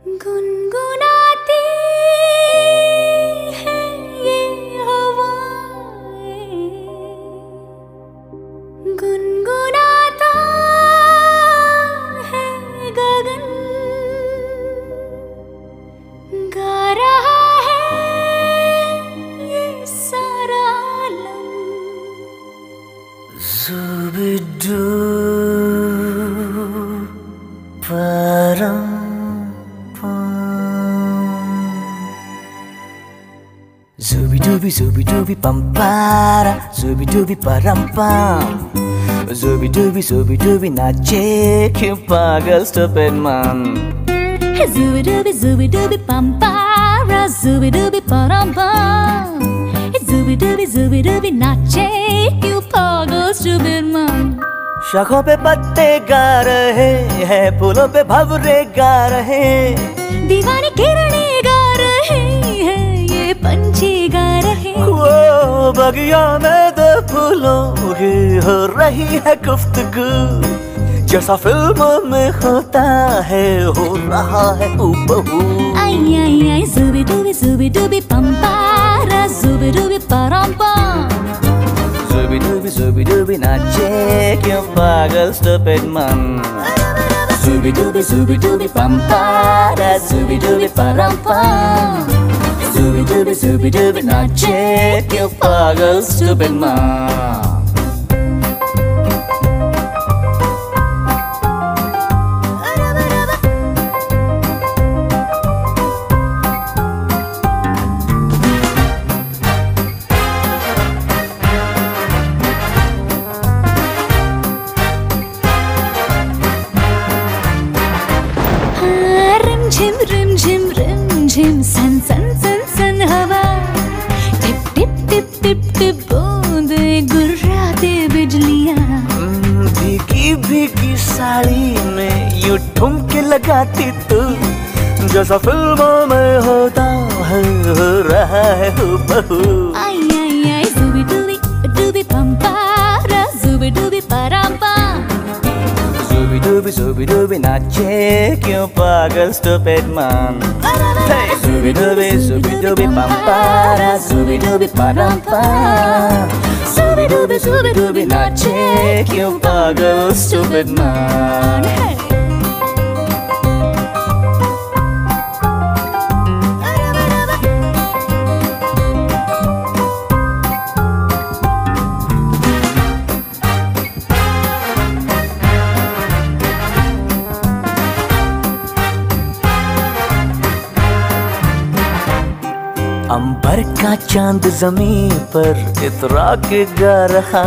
गुनगुनाती है ये हवाएं, गुनगुनाता है गगन, गा रहा है ये सारा आलम। ज़ुबिदू परम Zubi dubi pampara, zubi dubi parampam, zubi dubi nache क्यों पागल stupid man. Zubi dubi pampara, zubi dubi parampam, zubi dubi nache क्यों पागल stupid man. शाखों पे पत्ते गा रहे हैं, फूलों पे भंवरे गा रहे, दीवानी किरणें गा रहे हैं, ये पंछी गा रहे। वो बगिया में दो फूलों की हो रही है गुफ्तगू, जैसा फिल्मों में होता है हो रहा है हूबहू। आई आई आई zubi dubi pampara, zubi dubi parampam, zubi dubi nache क्यों पागल stupid man. Zubi dubi pampara, zubi dubi parampam, zubi dubi nache क्यों पागल stupid man. रिम झिम सन सन सन सन हवा, tip tip tip tip tip बूंदे गुर्राते बिजलियाँ। भीगी भीगी साड़ी में यूं ठुमके लगाती तू, जैसा फिल्मों में होता है हो रहा है हूबहू। आई आई आई zubi dubi pampara, zubi dubi parampam, zubi dubi nache क्यों पागल stupid man. Hey, zubi dubi pampara, zubi dubi parampam, zubi dubi nache क्यों पागल stupid man. hey. अंबर का चांद जमीन पर इतरा के गा रहा,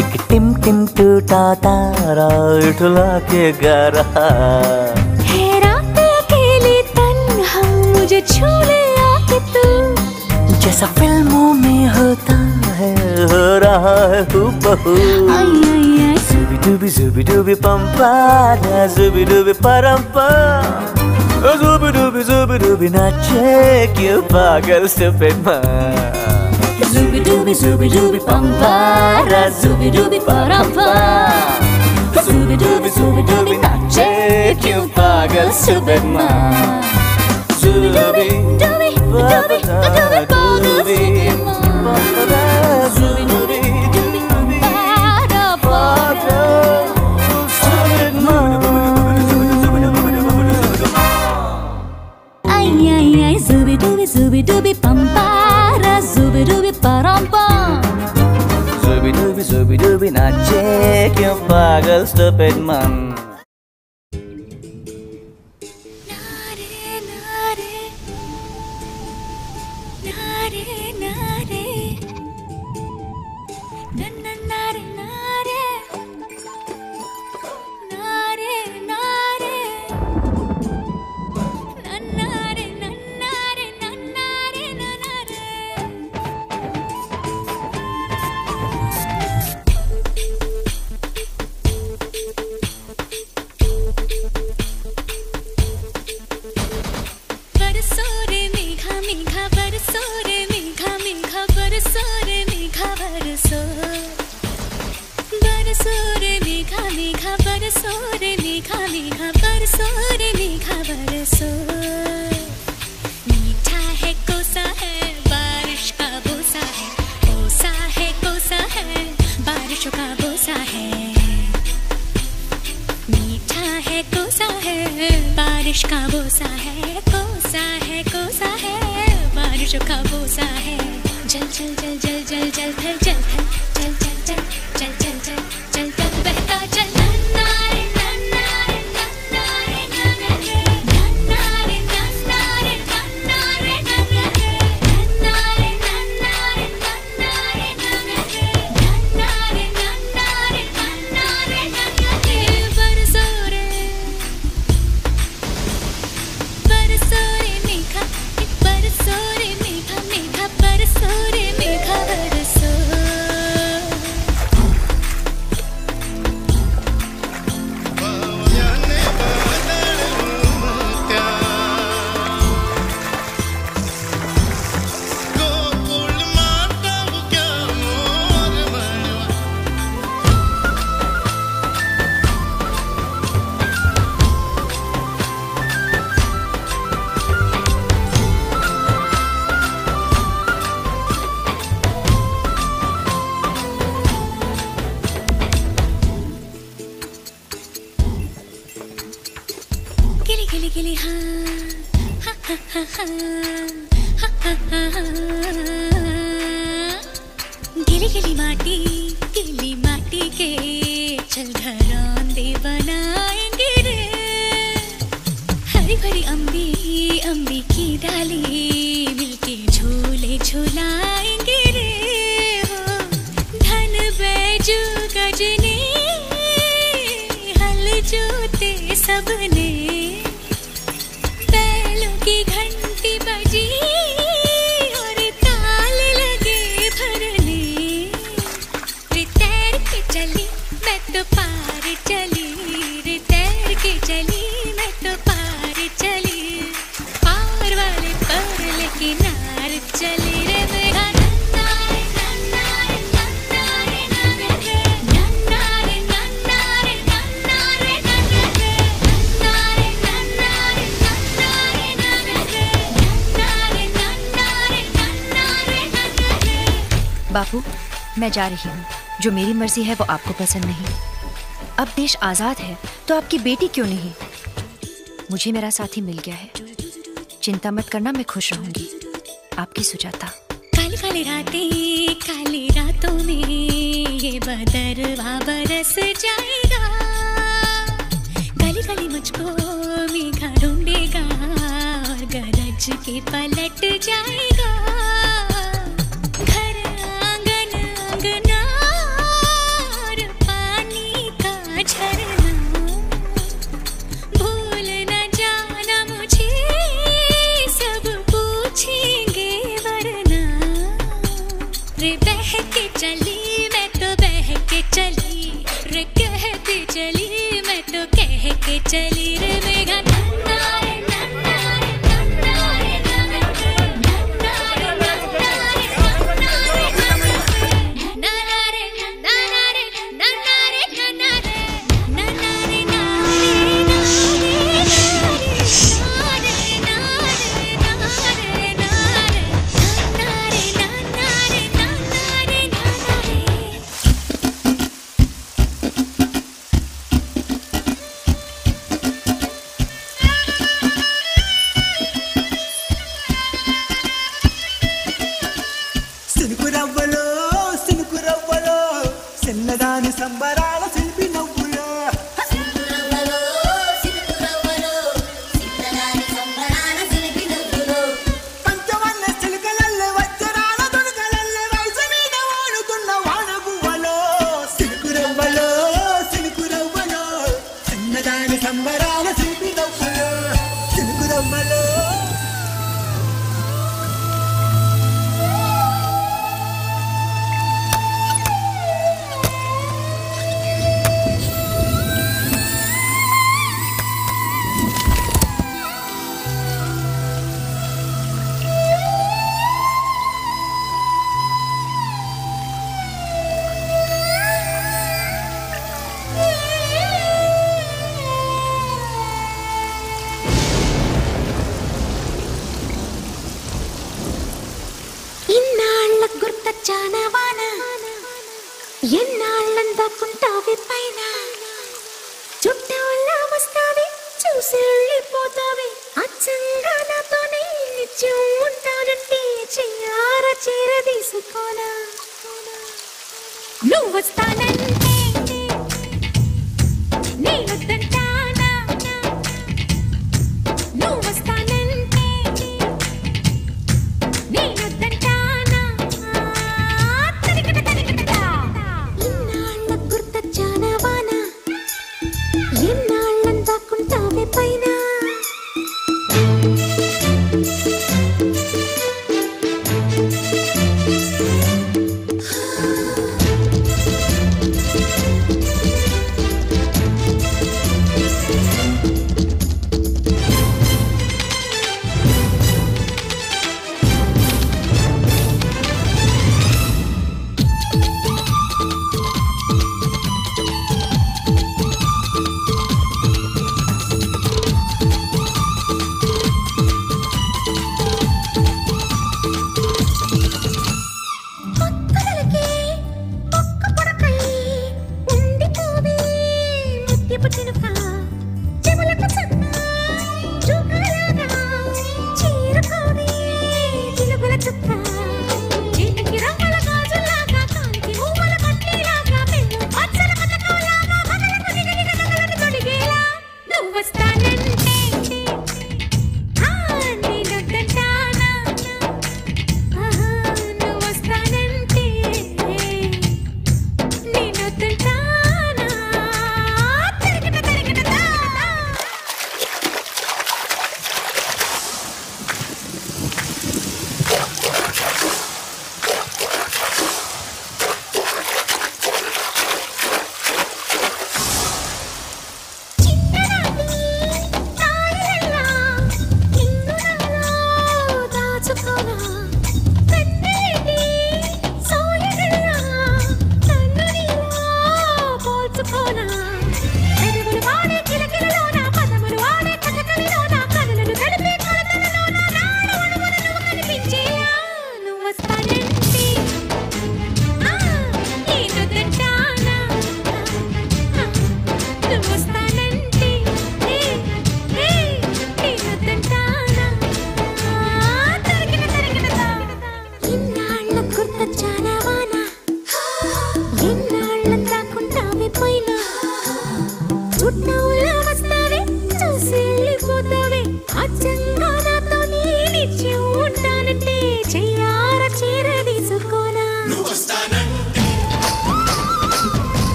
एक टिम टिम टूटा तारा उठला के गा रहा। है रात अकेली तन्हा मुझे छू ले आके तू, जैसा फिल्मों में होता है हो रहा है हूबहू। आई आई आई zubi dubi pampara, zubi dubi parampam, zubi dubi nache क्यों पागल stupid man. zubi dubi pampara, zubi dubi parampam, zubi dubi nache क्यों पागल stupid man. zubi dubi pagal stupid man, zubi dubi zubi dubi pampara, zubi dubi parampam, zubi dubi nache क्यों पागल stupid man. बरसो रे मेघा मेघा बरसो रे मेघा बरसो बरसो, मीठा है कोसा है बारिश का बोसा है, कोसा है कोसा है बारिशों का बोसा है, मीठा है कोसा है बारिश का बोसा है, कोसा है कोसा है बारिशों का बोसा है। जल जल जल जल जल जल थल जल थल चल चल चल चल चल चल चल चल बहता चल नन्नारे नन्नारे नन्नारे नन्नारे नन्नारे नन्नारे नन्नारे नन्नारे नन्नारे नन्नारे नन्नारे नन्नारे नन्नारे नन्नारे बरसो रे मेघा, बरसो रे मेघा मेघा बरसो रे मेघा बरसो। गिली गिली गिली हाँ हाँ हाँ हाँ हाँ हाँ हाँ हाँ गिली गिली माटी के चल घरौंदे बनाएंगे रे, हरी भरी अम्बी की डाली मिलके झूले झूलाएंगे रे हो, धन बैजू गजने हल जोते सबने, बैलों की घंटी बजी और ताल लगे भरने, रे तैर के चली मैं तो पार चली, रे तैर के चली मैं तो पार चली, पार वाले पर लेके नार चली रे मेरा नन्नारे नन्नारे नन्नारे नन्नारे नन्नारे नन्नारे नन्नारे नन्नारे नन्नारे नन्नारे नन्नारे नन्नारे। बापू, मैं जा रही हूँ। जो मेरी मर्जी है वो आपको पसंद नहीं। अब देश आजाद है तो आपकी बेटी क्यों नहीं? मुझे मेरा साथी मिल गया है, चिंता मत करना, मैं खुश रहूंगी। आपकी सुजाता। काली काली रातों में ये बदरवा बरस जाएगा, काली काली मुझको मेघा ढूंढेगा और गरज के पलट जाएगा, घर आंगन अंगना और पानी का झरना, भूल न जाना मुझे सब पूछेंगे वरना, रे बह के चली मैं तो बह के चली, रे कहती चली मैं तो कह के चली रे मेघा नन्नारे नन्नारे नन्नारे नन्नारे नन्नारे नन्नारे नन्नारे नन्नारे नन्नारे नन्नारे नन्नारे చిన్నదాని సంబరాల శిల్పి నవ్వులో పంచవన్న చిలుకలల్లే వజ్రాల దునుకలల్లే వయసు మీద వాడుతున్న వానగువ్వలో సిలుకురవ్వలో చిన్నదాని సంబరాల శిల్పి నవ్వులో సిలుకురవ్వలో చుట్టాలా వస్తావే చూసి వెళ్ళిపోతావే అచ్చంగా నాతోనే నిత్యం ఉంటానంటే చెయ్యార చీర తీసుకోనా నువ్వు వస్తానంటే నేనొద్దంటానా నువ్వు వస్తానంటే నేనొద్దంటానా ఇన్నాళ్ళ గుర్తొచ్చానా వానా ఎన్నాళ్ళందాకుంటావే పైన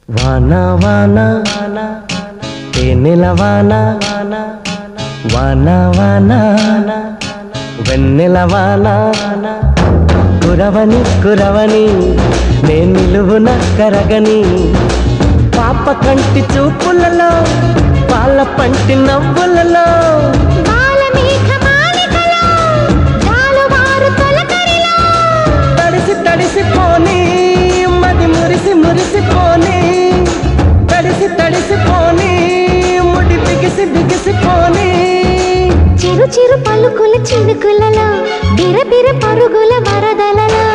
వానా వానా తేనెల వానా వానా వానా వెన్నెల వానా కురవని కురవని నే నిలువున కరగని పాప కంటి చూపులలో పాల పంటి నవ్వులలో తడిసి తడిసిపోని మది మురిసి మురిసిపోని తడిసి తడిసిపోని ముడి బిగిసి బిగిసిపోని చిరు చిరు పలుకుల చినుకులలో బిరబిర పరుగుల వరదలలో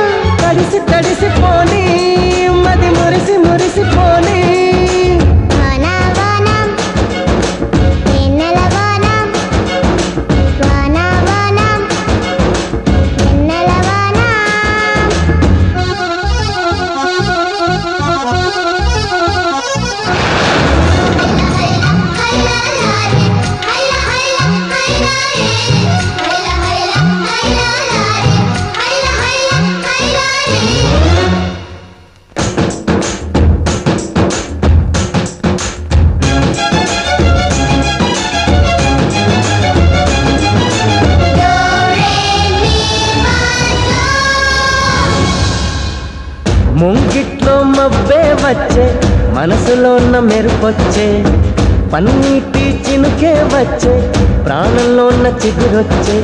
తడిసి తడిసిపోని మది మురిసి మురిసిపోని Hey, వచ్చే మనసులో ఉన్న మెరుపొచ్చే పన్నీటి చినుకే వచ్చే ప్రాణంలో ఉన్న చిగురొచ్చే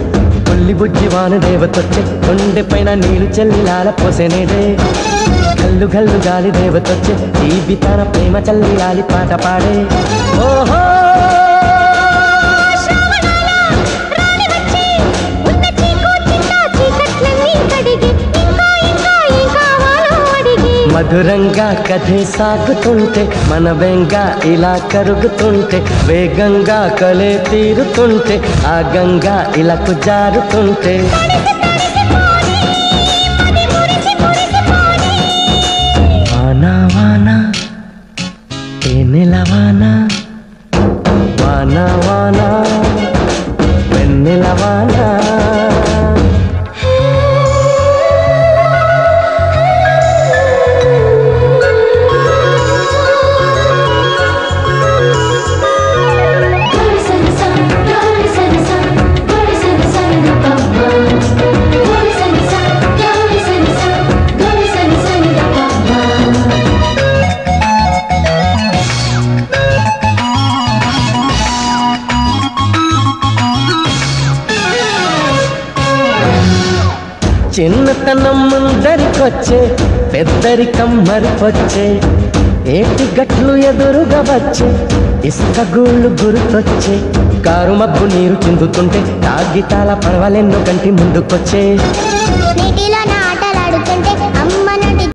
పుల్లి బుజ్జి వాన దేవతొచ్చే కొండె పైన నీళ్ళు చెల్లి లాల పోసేనేడే గల్లు గల్లు గాలి దేవతొచ్చే జీవితాన ప్రేమ చల్లి లాలి పాట పాడే ఓహో మధురంగా కథే సాగుతుంటే మన బెంగా ఇలా కరుగుతుంటే వేగంగా కలే తీరుతుంటే ఆ గంగా ఇలాకు జారుతుంటే వానా వానా తేనెల వానా వానా వానా వెన్నెల వానా చిన్నతనం ముందరికొచ్చే పెద్దరికం మరిపొచ్చే ఏటి గట్లు ఎదురుగా వచ్చే ఇసుక గూళ్ళు గుర్తొచ్చే కారు మబ్బు నీరు చిందుతుంటే కాగితాల పడవలెన్నో కంటి ముందుకొచ్చే నీటిలో ఆటలాడుతుంటే